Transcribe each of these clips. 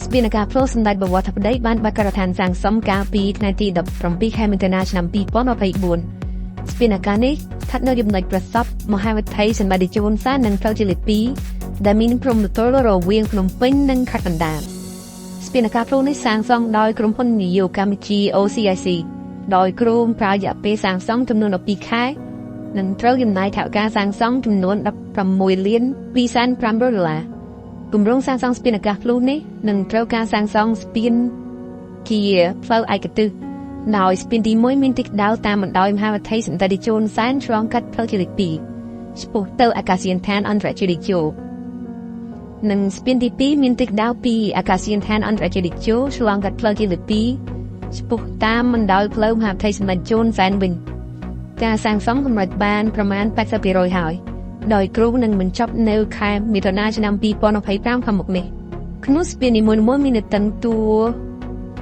ស្ពានអាកាសផ្លូវសម្ដេចបវរធិបតីបានបើកការដ្ឋានសាងសង់កាលពីថ្ងៃទី17 ខែមិថុនាឆ្នាំ2024ស្ពានអាកាសនេះស្ថិតនៅចំណុចប្រសពមហាវិថីសន្មតិជនសាននិងផ្លូវជាតិលេខ2ដែលមានព្រំប្រទល់រវាងភ្នំពេញនិងខេត្តកណ្ដាលស្ពានអាកាសផ្លូវនេះសាងសង់ដោយក្រុមហ៊ុននយោបាយកម្ពុជា OCIC ដោយគ្រោងប្រើរយៈពេលសាងសង់ចំនួន12ខែនិងត្រូវចំណាយថវិកាសាងសង់ចំនួន$16.250,000គម្រោងសាងសង់ស្ពានអាកាសផ្លូវនេះនឹងត្រូវការសាងសង់ស្ពានជាផ្លូវឯកទិសដោយស្ពានទី1មានទិសដៅតាមបណ្ដោយមហាវិថីសន្តិជនសែនឆ្លងកាត់ផ្លូវជាតិលេខ2ឆ្ពោះទៅអាកាសយានដ្ឋានអន្តរជាតិជោនិងស្ពានទី2មានទិសដៅពីអាកាសយានដ្ឋានអន្តរជាតិជោឆ្លងកាត់ផ្លូវជាតិលេខ2ឆ្ពោះតាមបណ្ដោយផ្លូវមហាវិថីសន្តិជនសែនវិញការសាងសង់សម្រេចបានប្រមាណ 80% ហើយដោយគ្រោងនឹងបញ្ចប់នៅខែមិថុនាឆ្នាំ2025ខាងមុខនេះក្នុងស្ពាននីមួយៗមាននៅតឹងតួ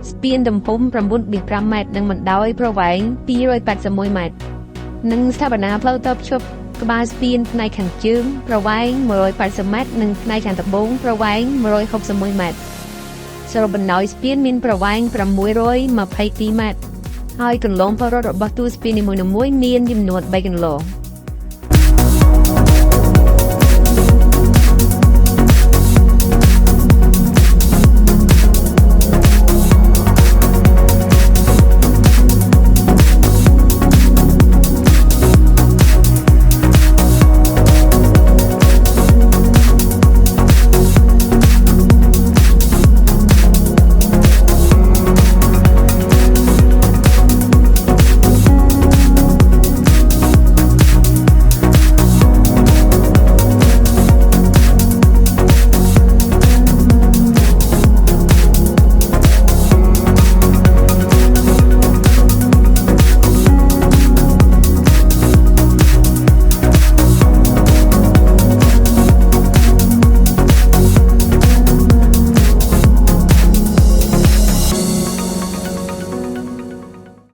ស្ពានទំហំ 9.5 ម៉ែត្រនិងបណ្ដោយប្រវែង 281 ម៉ែត្រនិងស្ថាបនាផ្លូវតភ្ជាប់ក្បាលស្ពានផ្នែកខាងជើងប្រវែង 180 ម៉ែត្រនិងផ្នែកខាងត្បូងប្រវែង 161 ម៉ែត្រសរុបបណ្ដោយស្ពានមានប្រវែង 622 ម៉ែត្រហើយកន្លងផលរដ្ឋរបស់តួស្ពាននីមួយៗមានចំនួន3កន្លង